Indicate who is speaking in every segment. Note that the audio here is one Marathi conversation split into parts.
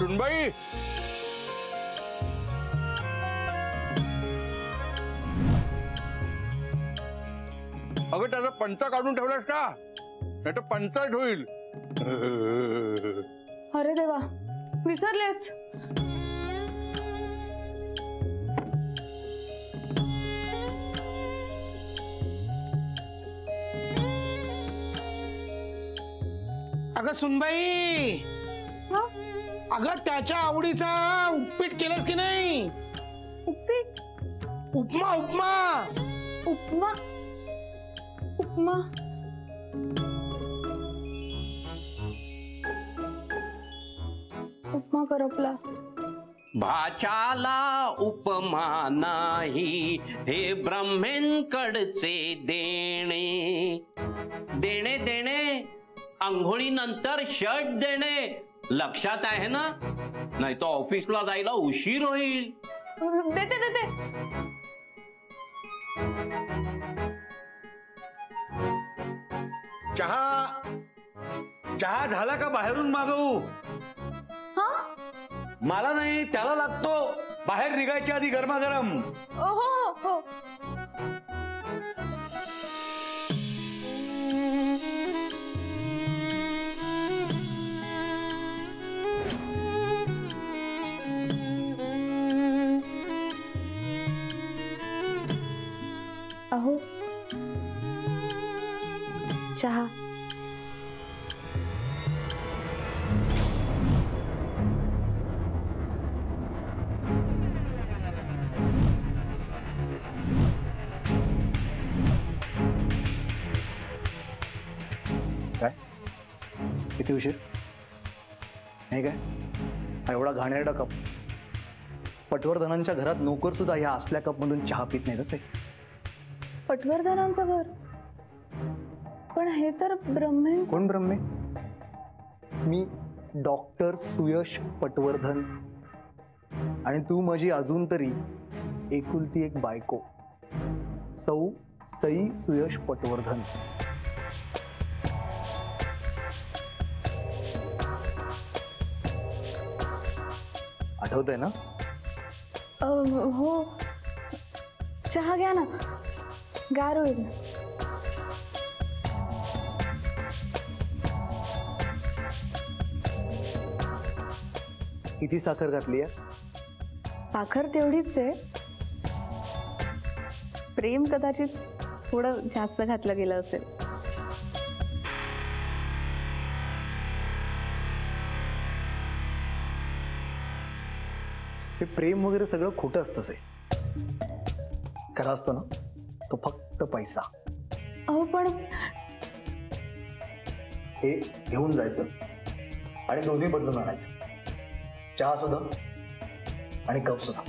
Speaker 1: सुनबाई, अगं त्याचा पंचा काढून ठेवलास का? नाही तर पंचायत होईल.
Speaker 2: अरे देवा, विसरलेच.
Speaker 3: अगं सुनबाई, अगं त्याच्या आवडीचा उपीट केलंस की नाही?
Speaker 2: उपीट?
Speaker 3: उपमा उपमा
Speaker 2: उपमा? उपमा? उपमा करपला.
Speaker 4: भाच्याला उपमा नाही हे ब्रह्मेंकडचे देणे. देणे देणे, आंघोळीनंतर शर्ट देणे, लक्षात आहे ना? नाही तर ऑफिसला जायला उशीर होईल.
Speaker 2: देते देते.
Speaker 5: चहा चहा झाला का? बाहेरून मागवू?
Speaker 2: हा?
Speaker 5: मला नाही, त्याला लागतो. बाहेर निघायच्या आधी गरमागरम.
Speaker 2: हो हो. अहो, चहा.
Speaker 5: काय किती उशीर? नाही काय हा एवढा घाणेरडा कप? पटवर्धनांच्या घरात नोकर सुद्धा या असल्या कप मधून चहा पित नाही तसे.
Speaker 2: पटवर्धनांचं घर? पण हे तर ब्रह्मेंच.
Speaker 5: कोण ब्रह्मे? मी डॉक्टर सुयश पटवर्धन. आणि तू माझी अजून तरी एकुलती एक बायको, सौ सई सुयश पटवर्धन. आठवतंय ना?
Speaker 2: हो. चहा घ्या ना, गार होईल.
Speaker 5: किती साखर घातली आहे?
Speaker 2: साखर तेवढीच आहे. प्रेम कदाचित थोडं जास्त घातलं गेलं असेल.
Speaker 5: हे प्रेम वगैरे सगळं खोटं असतंच आहे. खरं असतं ना तो फक्त पैसा.
Speaker 2: अहो पण
Speaker 5: हे घेऊन जायचं आणि दोन्ही बदलून आणायचं. चहा सुद्धा आणि कप सुद्धा.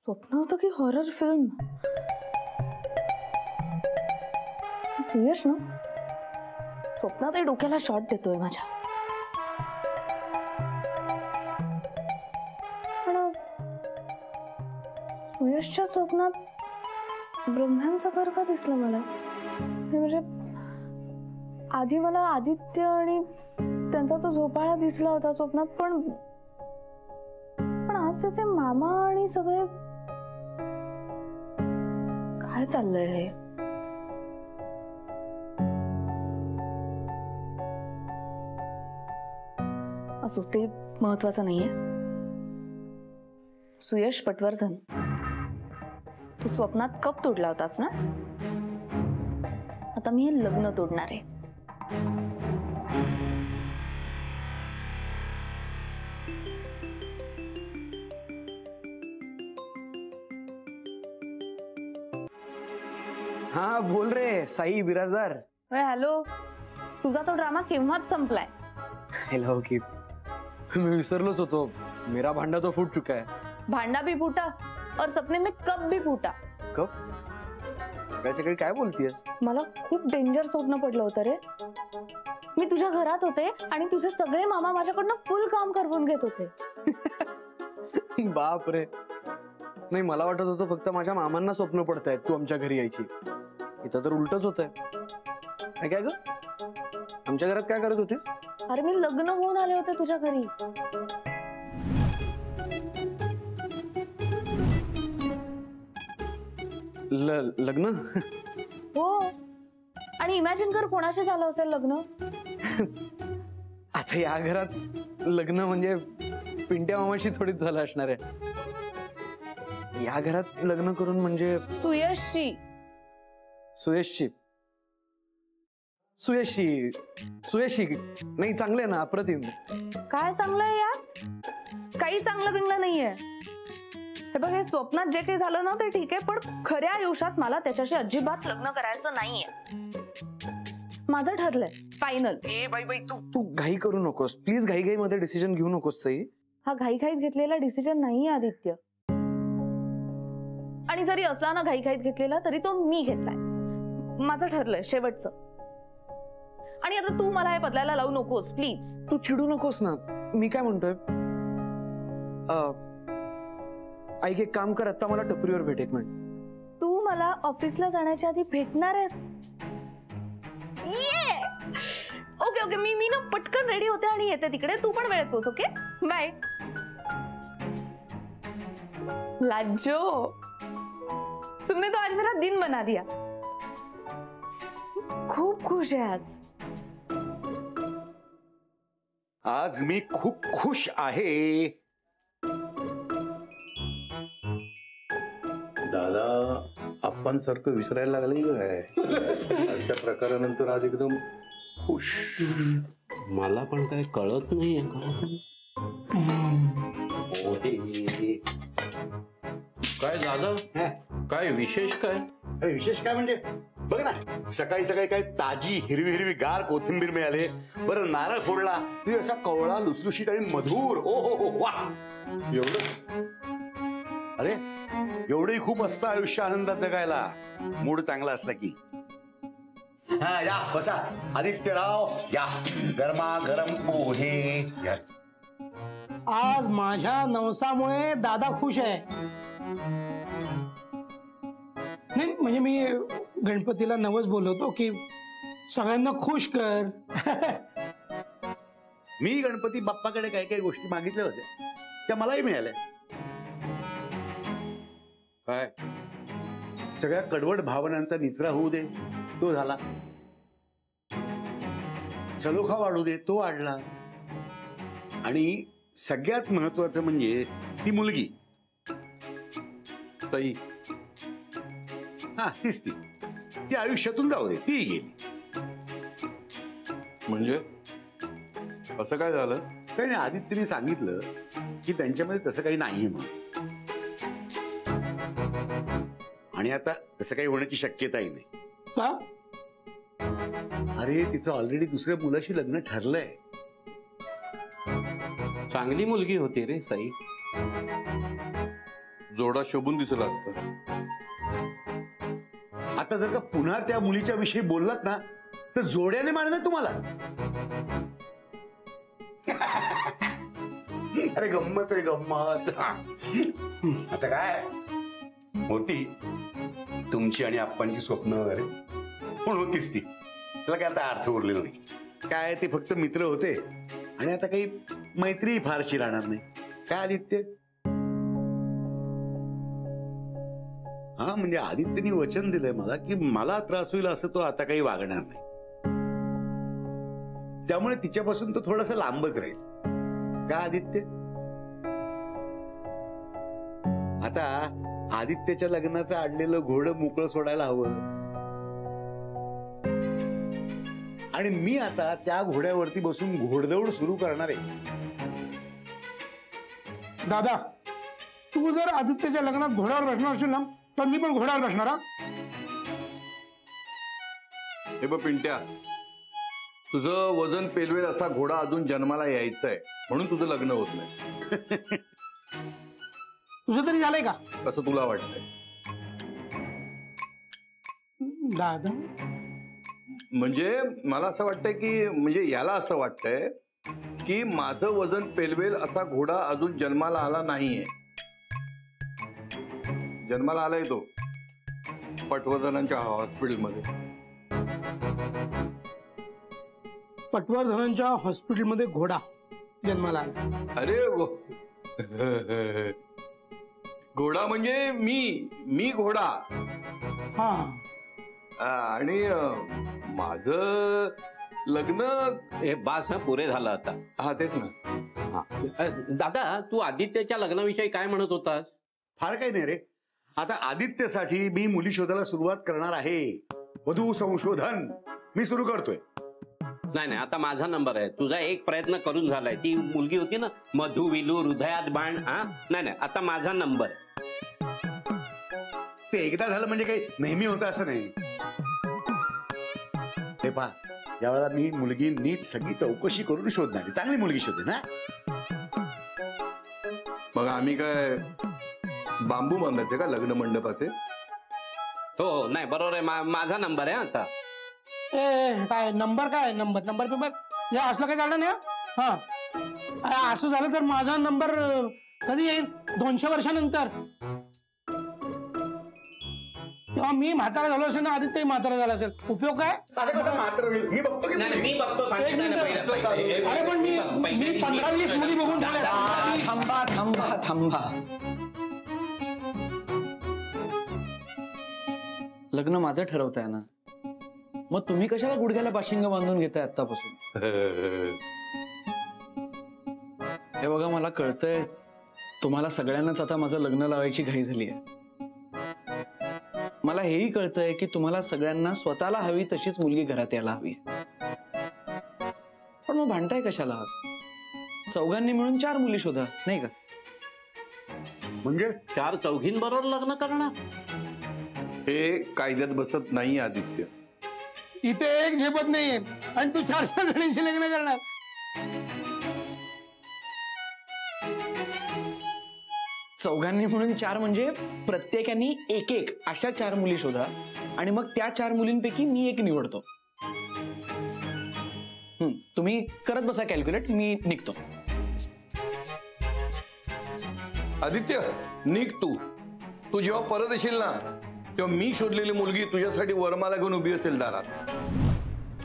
Speaker 2: स्वप्न होतं की हॉरर फिल्म? सुयश ना स्वप्नातही डोक्याला शॉट देतोय माझ्या. पण सुयशच्या स्वप्नात ब्रह्म्यांचं घर का दिसलं मला? म्हणजे आधी मला आदित्य आणि त्यांचा तो झोपाळा दिसला होता स्वप्नात, पण आज त्याचे मामा आणि सगळे. काय चाललंय हे? असो, ते महत्वाचं नाहीये. सुयश पटवर्धन, तू स्वप्नात कप तोडला होतास ना? आता मी हे लग्न तोडणार आहे.
Speaker 6: हाँ बोल रे साई बिराजदार.
Speaker 2: हॅलो, तुझा तो ड्रामा केव्हाच संपलाय.
Speaker 6: हेलो की मैं विसरलोच होतो. मेरा भांडा तो फूट चुका है.
Speaker 2: भांडा भी फूटा और सपने में कप भी फूटा.
Speaker 6: कप? वैसे काही काय बोलतीयस?
Speaker 2: मला खूप डेंजर स्वप्न पडलं होतं रे. मी तुझ्या घरात होते आणि तुझे सगळे मामा माझ्याकडनं फुल काम करवून घेत होते.
Speaker 6: बाप रे, नाही मला वाटत होतं फक्त माझ्या मामांना स्वप्न पडतायत तू आमच्या घरी यायची. इथं तर उलटच होत आहे. काय ग, आमच्या घरात काय करत होतीस?
Speaker 2: अरे मी लग्न होऊन आले होते तुझ्या घरी.
Speaker 6: लग्न?
Speaker 2: हो, आणि इमॅजिन कर कोणाशी झालं असेल लग्न.
Speaker 6: आता या घरात लग्न म्हणजे पिंट्या मामाशी थोडीच झालं असणार आहे. या घरात लग्न करून म्हणजे
Speaker 2: सुयशशी.
Speaker 6: सुयशशी सुयशशी सुयशशी नाही, चांगले आहे ना, अप्रतिम.
Speaker 2: काय चांगलं आहे यात? काही चांगलं बिंगलं नाहीये. हे बघ, हे स्वप्नात जे काही झालं ना ते ठीक आहे, पण खऱ्या आयुष्यात मला त्याच्याशी अजिबात लग्न करायचं नाहीये. माझं ठरलंय फायनल.
Speaker 6: ए बाई बाई, तू घाई करू नकोस प्लीज. घाई मध्ये डिसिजन घेऊ नकोस सई.
Speaker 2: हा घाईघाईत घेतलेला डिसिजन नाहीये आदित्य, आणि जरी असला ना घाईघाईत घेतलेला तरी तो मी घेतलाय. माझं ठरलंय शेवटचं. आणि आता तू मला हे बदलायला लावू नकोस प्लीज.
Speaker 6: तू चिडू नकोस ना. मी काय म्हणतोय, ऐक एक काम कर, आता मला टपरीवर भेट. एक मिनिट.
Speaker 2: तू मला ऑफिसला जाण्याच्या आधी भेटणार आहेस? ओके ओके, मी ना पटकन रेडी होते आणि येते तिकडे. तू पण वेळेत पोहोच. Okay, bye. लाजो, तुमने तो आज मेरा दिन बना दिया. खूप खुश आहे आज.
Speaker 7: आज मी खूप खुश आहे.
Speaker 1: दादा आपण सारखं विसरायला लागले काय? अशा प्रकारानंतर आज एकदम खुश.
Speaker 4: मला पण काय कळत नाहीये. काय दादा, काय विशेष काय?
Speaker 7: अरे विशेष काय म्हणजे बघ ना, सकाळी सकाळी काय ताजी हिरवी हिरवी गार कोथिंबीर मिळाले. बरं नारळ फोडला, तू असा कवळा लुसलुशीत आणि मधुर. ओ हो हो, वा. एवढं अरे एवढंही खूप असतं आयुष्य आनंदात जगायला, मूड चांगला असला की. हा या बसा आदित्यराव, या गरमा गरम पोहे या.
Speaker 3: आज माझ्या नवसामुळे दादा खुश आहे. नाही म्हणजे मी गणपतीला नवस बोलवतो की सगळ्यांना खुश कर.
Speaker 7: मी गणपती बाप्पाकडे काही काही गोष्टी मागितल्या होत्या, त्या मलाही मिळाल्या.
Speaker 1: काय?
Speaker 7: सगळ्या कडवट भावनांचा निचरा होऊ दे, तो झाला. सलोखा वाढू दे, तो वाढला. आणि सगळ्यात महत्वाचं म्हणजे ती मुलगी.
Speaker 1: ताई,
Speaker 7: हा तीच ती आयुष्यातून जाऊ दे, ती गेली.
Speaker 1: म्हणजे असं काय झालं?
Speaker 7: काही नाही, आदित्यने सांगितलं की त्यांच्यामध्ये तसं काही नाहीये म्हणून. आणि आता तसं काही होण्याची शक्यताही नाही.
Speaker 3: का?
Speaker 7: अरे तिचं ऑलरेडी दुसऱ्या मुलाशी लग्न ठरलंय.
Speaker 4: चांगली मुलगी होती रे साई.
Speaker 1: जोडा शोभून दिसला असतं.
Speaker 7: आता जर का पुन्हा त्या मुलीच्या विषयी बोललात ना तर जोड्याने मारणार तुम्हाला. अरे गंमत रे गंमत. आता काय होती तुमची आणि आप्पांची स्वप्न वगैरे, पण होतीच ती. त्याला काय आता अर्थ उरलेला नाही. काय ते फक्त मित्र होते, आणि आता काही मैत्री फारशी राहणार नाही. काय आदित्य? हा म्हणजे आदित्यने वचन दिलंय मला की मला त्रास होईल असं तो आता काही वागणार नाही. त्यामुळे तिच्यापासून तो थोडासा लांबच राहील. का आदित्य? आता आदित्यच्या लग्नाचं आडलेलं घोडं मोकळं सोडायला हवं. आणि मी आता त्या घोड्यावरती बसून घोडदौड सुरू करणार आहे.
Speaker 3: दादा, तू जर आदित्यच्या लग्नात घोड्यावर बसणार असेल ना तर मी पण घोड्यावर बसणार. हा,
Speaker 1: हे बघ पिंट्या, तुझं वजन पेलवेल असा घोडा अजून जन्माला यायचाय, म्हणून तुझं लग्न होत नाही.
Speaker 3: तुझं तरी झालंय का
Speaker 1: असं तुला वाटतंय?
Speaker 3: दादा?
Speaker 1: म्हणजे मला असं वाटतंय की, म्हणजे याला असं वाटतंय की माझं वजन पेलवेल असा घोडा अजून जन्माला आला नाहीये. जन्माला आलाय तो पटवर्धनांच्या हॉस्पिटलमध्ये.
Speaker 3: पटवर्धनांच्या हॉस्पिटलमध्ये घोडा जन्माला आला.
Speaker 1: अरे घोडा म्हणजे मी घोडा.
Speaker 3: हा
Speaker 1: आणि माझं लग्न.
Speaker 4: हे बास हा पुरे झालं आता.
Speaker 1: हा तेच ना.
Speaker 4: हा दादा, तू आदित्यच्या लग्नाविषयी काय म्हणत होतास?
Speaker 7: फार काही नाही रे. आता आदित्यसाठी मी मुली शोधायला सुरुवात करणार आहे. वधू संशोधन मी सुरू करतोय.
Speaker 4: नाही नाही, आता माझा नंबर आहे. तुझा एक प्रयत्न करून झालाय. ती मुलगी होती ना, मधु विलू हृदयात बाण. हा नाही नाही, आता माझा नंबर.
Speaker 7: ते एकदा झालं म्हणजे काही नेहमी होतं असं नाही. हे पहा, यावेळेला मी मुलगी नीट सगळी चौकशी करून शोधणार. चांगली मुलगी शोधे ना.
Speaker 1: मग आम्ही काय बांबू बांधायचे का लग्न मंडपाचे?
Speaker 4: हो नाही, बरोबर आहे. माझा नंबर आहे आता.
Speaker 3: काय नंबर नंबर पेपर हे असलं काही झालं नाही. हा असं झालं तर माझा नंबर कधी येईल? 200 वर्षानंतर. तेव्हा मी म्हातारा झालो असेल ना, आदित्य म्हातारा झाला असेल. उपयोग काय?
Speaker 7: असं कसं मात्र होईल? मी बघतो की
Speaker 4: नाही, मी बघतो.
Speaker 3: एक मिनिट. अरे पण मी 15-20 मुली बघून ठेवल्या.
Speaker 6: थांबा थांबा थांबा. लग्न माझं ठरवताय ना, मग तुम्ही कशाला गुडघ्याला बाशिंग बांधून घेताय आतापासून? हे बघा, मला कळतंय तुम्हाला सगळ्यांनाच आता माझं लग्न लावायची घाई झाली आहे. मला हेही कळतंय की तुम्हाला सगळ्यांना स्वतःला हवी तशीच मुलगी घरात यायला हवी. पण मग भांडताय कशाला? चौघांनी मिळून 4 मुली शोधा, नाही का?
Speaker 7: म्हणजे
Speaker 4: 4 चौघींबरोबर लग्न करणार?
Speaker 1: हे कायद्यात बसत नाही आदित्य.
Speaker 3: इथे एक झेपत नाहीये आणि तू 4 जणांशी लग्न करणार.
Speaker 6: चौघांनी म्हणून 4 म्हणजे प्रत्येकाने एक अशा 4 मुली शोधा आणि मग त्या 4 मुलींपैकी मी एक निवडतो. तुम्ही करत बसा कॅल्क्युलेट, मी निघतो.
Speaker 1: आदित्य निघ तू जेव्हा परत येशील ना, तेव्हा मी शोधलेली मुलगी तुझ्यासाठी वरमाला घेऊन उभी असेल दारात.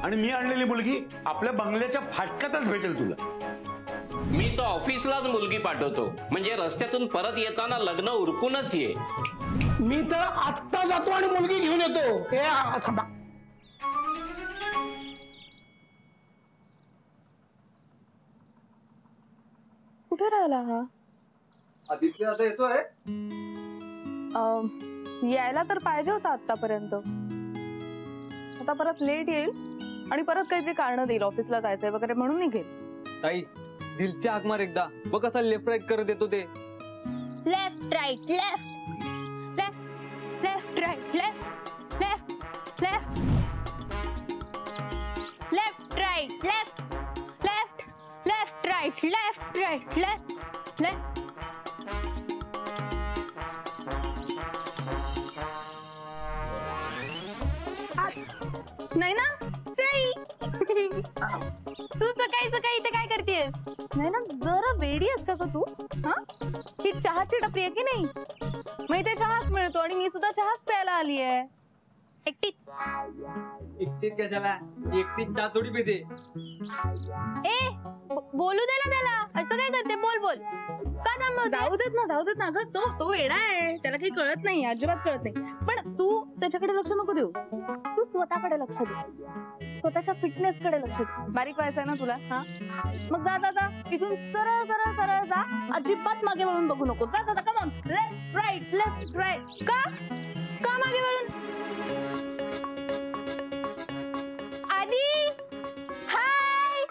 Speaker 7: आणि मी आणलेली मुलगी आपल्या बंगल्याच्या फाटकातच भेटेल तुला.
Speaker 4: मी तो ऑफिसलाच मुलगी पाठवतो, म्हणजे रस्त्यातून परत येताना लग्न उरकूनच ये.
Speaker 3: मी तर आत्ता जातो आणि मुलगी घेऊन येतो. हे थांबा.
Speaker 2: कुठे राहिला हा?
Speaker 6: आदित्य आता येतोय.
Speaker 2: यायला तर पाहिजे होता आतापर्यंत. आता परत लेट येईल आणि परत काहीतरी कारण देईल, ऑफिसला जायचंय वगैरे म्हणून निघेल.
Speaker 8: ताई, दिलची हाक मार एकदा. बघ कसा लेफ्ट राईट करत येतो ते.
Speaker 9: Left right left left left right left left left left right left left left right left right left left.
Speaker 2: नाही ना सई.
Speaker 9: तू सकाळी इथे काय करतेस?
Speaker 2: नाही ना, जरा वेडी असतं का तू? हा, ही चहाची टपरी आहे की नाही? मग इथे चहाच मिळतो आणि मी सुद्धा चहाच प्यायला आली आहे.
Speaker 9: एकटीच?
Speaker 8: एकटीच कशाला? एकटीच चहा थोडी पिते.
Speaker 9: ए बोलू दे ना त्याला. असं काय करते? बोल बोल. का थांबवते?
Speaker 2: जाऊ देत ना ग. तो वेडा आहे, त्याला काही कळत नाही, अजिबात कळत नाही. पण तू त्याच्याकडे लक्ष नको देऊ. तू स्वतःकडे लक्ष दे, स्वतःच्या फिटनेस कडे लक्ष दे. बारीक व्हायचंय ना तुला. हा, मग जा इथून सरळ सरळ सरळ जा. अजिबात मागे वळून बघू नको. जा कम ऑन. Left right.
Speaker 9: का मागे वळून? आदी हाय.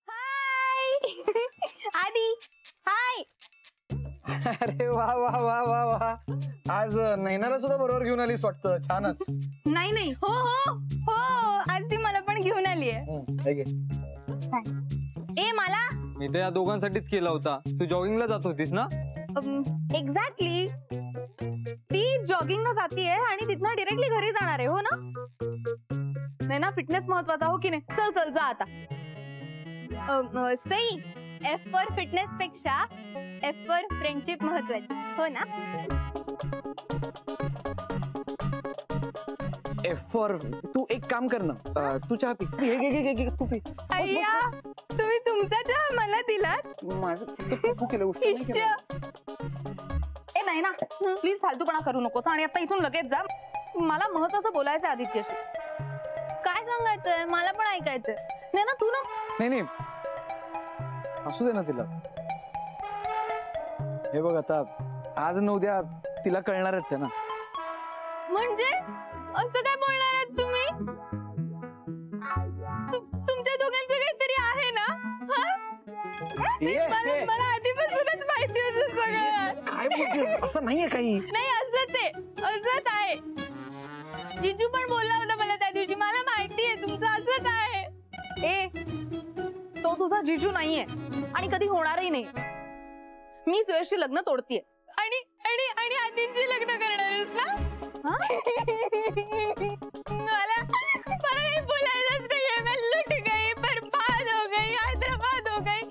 Speaker 9: हाय आदी हाय.
Speaker 6: अरे वा वा वा वा वा. आज नैनाला सुद्धा बरोबर घेऊन आलीस वाटतं. छानच.
Speaker 9: नाही हो हो हो, आज ती मला पण घेऊन आली आहे. ए मला
Speaker 8: मी तर या दोघांसाठीच केला होता. तू जॉगिंगला जात होतीस ना?
Speaker 2: एक्झॅक्टली. ती जॉगिंगला जातीये आणि तिथनं डिरेक्टली घरी जाणार आहे. हो ना? नाही ना, फिटनेस महत्वाचा, हो की नाही? चल जा आता.
Speaker 9: सई, एफ फॉर फिटनेस पेक्षा एफ फॉर फ्रेंडशिप महत्वाची. हो ना?
Speaker 6: एफ फॉर तू एक काम कर ना, तू चहा पी. घे घे घे घे तू पी.
Speaker 9: अय्या, तुम्ही तुमचा चहा मला दिलात?
Speaker 6: माझं तू केलं उष्ट नाही केलं.
Speaker 2: ए नाही ना, प्लीज फालतूपणा करू नकोस आणि आता इथून लगेच जा. मला महत्वाचं बोलायचं आदित्यशी.
Speaker 9: काय सांगायचंय? मला पण ऐकायचंय.
Speaker 2: नाही ना, तू ना.
Speaker 6: नाही नाही, असू दे ना तिला. हे बघ आता आज न उद्या तिला कळणारच आहे ना.
Speaker 9: म्हणजे असं काय बोलणार आहात तुम्ही? तुमच्या दोघांचं काहीतरी आहे ना? मला आधीपासूनच माहिती होतं सगळं.
Speaker 6: काय बोलतेस? असं नाहीये काही.
Speaker 9: नाही असंच आहे, असंच आहे. जिजू पण बोलला होता मला त्या दिवशी. मला माहिती आहे तुमचं असंच आहे.
Speaker 2: ए, तो तुझा जिजू नाहीये आणि कधी होणारही नाही. मी सुयशशी लग्न तोडतीये.
Speaker 9: आणि आणि आणि आदिंची लग्न करणार आहेस ना? मला काही बोलायचंच नाहीये. मैं लुट गई, बर्बाद हो गई, हैदराबाद हो गई.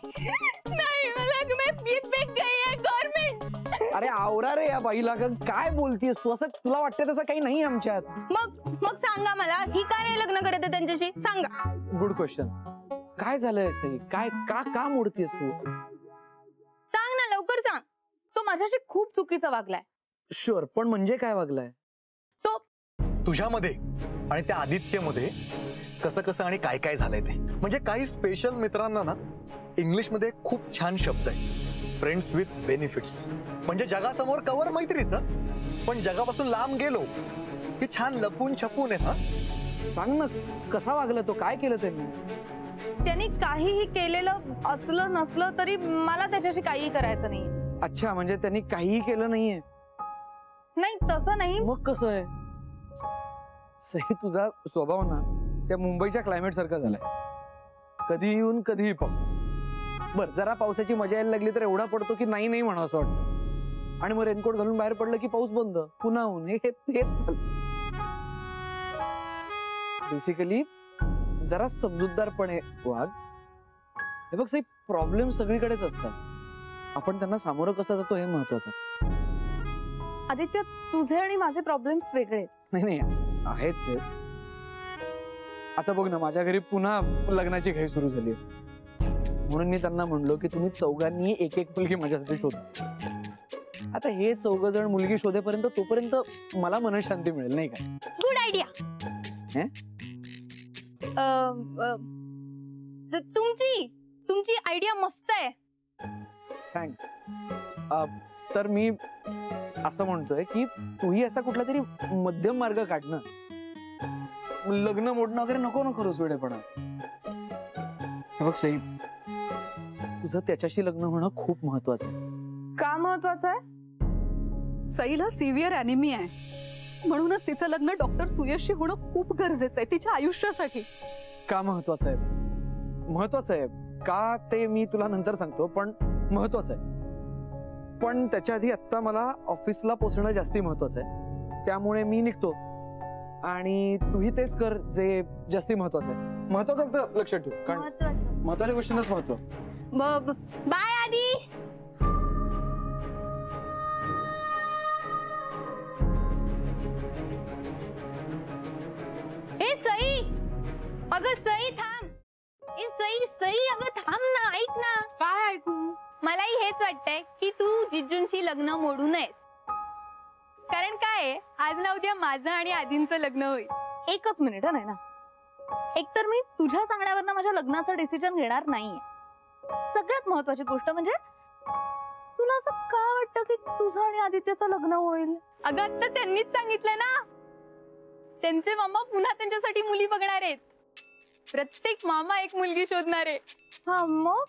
Speaker 9: नाही, मला मैं बिक गई है गवर्नमेंट.
Speaker 6: अरे आवरा रे या बाईला. काय बोलतीयस तू? असं तुला वाटतं तसं काही नाही आमच्यात.
Speaker 9: मग सांगा मला, ही का नाही लग्न करत आहे त्यांच्याशी? सांगा.
Speaker 6: Good question. काय झालंय सई? काय का मोडतीयस तू?
Speaker 9: सांग ना, लवकर सांग.
Speaker 2: तो माझ्याशी खूप चुकीचा वागलाय.
Speaker 6: शुअर, पण म्हणजे काय वागलाय?
Speaker 2: तो
Speaker 5: तुझ्यामध्ये आणि त्या आदित्यमध्ये कसं कसं आणि काय काय झालंय ते. म्हणजे काही स्पेशल मित्रांना ना इंग्लिशमध्ये खूप छान शब्द आहे, फ्रेंड्स विथ बेनिफिट्स. म्हणजे जगासमोर कवर मैत्रीचं, पण जगापासून लांब गेलो की छान लपून छपून आहे. हा
Speaker 6: सांग ना, कसा वागला तो? काय केलं त्यांनी?
Speaker 2: त्यांनी काहीही केलेलं असलं नसलं तरी मला त्याच्याशी काहीही करायचं नाही.
Speaker 6: अच्छा, म्हणजे त्यांनी काहीही केलं नाहीये?
Speaker 2: नाही, तसं नाही.
Speaker 6: मग कसं आहे? सही तुझा स्वभाव ना त्या मुंबईच्या क्लायमेट सारखा झालाय. कधी येऊन कधीही पाऊस. बर, जरा पावसाची मजा यायला लागली तर एवढा पडतो की नाही नाही म्हणावं असं वाटतं. आणि मग रेनकोट घालून बाहेर पडलं की पाऊस बंद, पुन्हा ऊन. हे बेसिकली जरा समजूतदारपणे वाग. हे बघ सई, प्रॉब्लेम सगळीकडेच असतात. आपण त्यांना सामोरं कसं जातो हे महत्वाचं.
Speaker 2: आदित्य, तुझे आणि माझे प्रॉब्लेम्स वेगळे.
Speaker 6: नाही नाही, आहेच. आता बघ ना, माझ्या घरी पुन्हा लग्नाची घाई सुरू झाली. म्हणून मी त्यांना म्हणलो की तुम्ही चौघांनी एक एक मुलगी माझ्यासाठी शोधा. आता हे चौघ जण मुलगी शोधेपर्यंत तोपर्यंत मला मनशांती मिळेल, नाही का?
Speaker 9: Good idea. तुमची आयडिया मस्त आहे.
Speaker 6: थँक्स. तर मी असं म्हणतोय की तूही असा कुठला तरी मध्यम मार्ग काढ ना. लग्न मोडणं वगैरे नको ना करूस वेडेपणा. बघ सई, तुझं त्याच्याशी लग्न होणं खूप महत्वाचं आहे.
Speaker 2: का महत्वाचं आहे?
Speaker 10: सईला सिव्हिअर अॅनिमिया आहे, म्हणूनच तिचं लग्न डॉक्टर सुयशशी होणं खूप गरजेचं आहे तिच्या आयुष्यासाठी.
Speaker 6: का महत्वाचं आहे? महत्वाचं आहे का ते मी तुला नंतर सांगतो, पण महत्वाचं आहे. पण त्याच्या आधी आता मला ऑफिसला पोहोचणं जास्ती महत्वाचं आहे. त्यामुळे मी निघतो आणि तूही तेच कर जे जास्ती महत्वाचं आहे. महत्वाचं फक्त लक्षात ठेव, कारण महत्वाच्या गोष्टींनाच महत्व.
Speaker 9: बाय आधी. ए सई, अगं सई थांब. ए सई सई, अगं थांब ना, ऐक ना.
Speaker 10: काय ऐकू?
Speaker 9: मलाही हेच वाटतंय की तू जिजूंशी लग्न मोडू नयेस. कारण काय, आज ना उद्या माझं आणि आधींचं लग्न होईल.
Speaker 2: एकच मिनिट. नाही ना, एकतर मी तुझ्या सांगण्यावरनं माझ्या लग्नाचं डिसिजन घेणार नाहीये. सगळ्यात महत्वाची गोष्ट म्हणजे तुला असं का वाटतं की तुझं आणि आदित्यचं लग्न होईल?
Speaker 9: अगं आता त्यांनीच सांगितलं ना, त्यांचे मामा पुन्हा त्यांच्यासाठी मुली बघणार आहेत. प्रत्येक मामा एक मुलगी शोधणार आहे.
Speaker 2: हा मग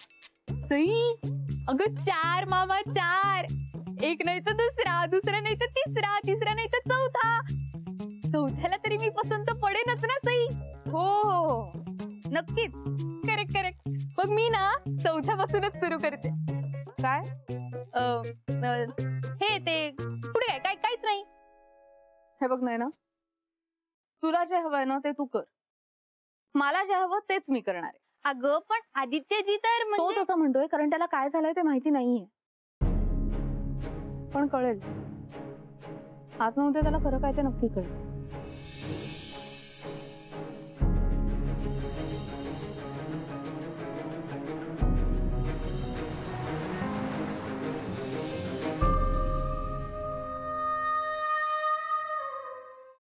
Speaker 9: सई, अगं 4 मामा 4. एक नाही तर दुसरा, दुसरा नाही तर तिसरा, तिसरा नाही तर चौथा. चौथ्याला तरी मी पसंत पडेनच ना सई.
Speaker 2: हो, नक्कीच.
Speaker 9: Correct correct. मग मी ना चौथ्यापासूनच सुरू करते.
Speaker 2: काय?
Speaker 9: हे ते पुढे काय काय काहीच नाही.
Speaker 2: हे बघ नाही ना, तुला जे हवंय ना ते तू कर. मला जे हवं तेच मी करणार आहे.
Speaker 9: अगं पण आदित्यजी तर
Speaker 2: तो तसं म्हणतोय कारण त्याला काय झालंय ते माहिती नाहीये. पण कळेल. आज न उद्या त्याला खरं काय ते नक्की कळेल.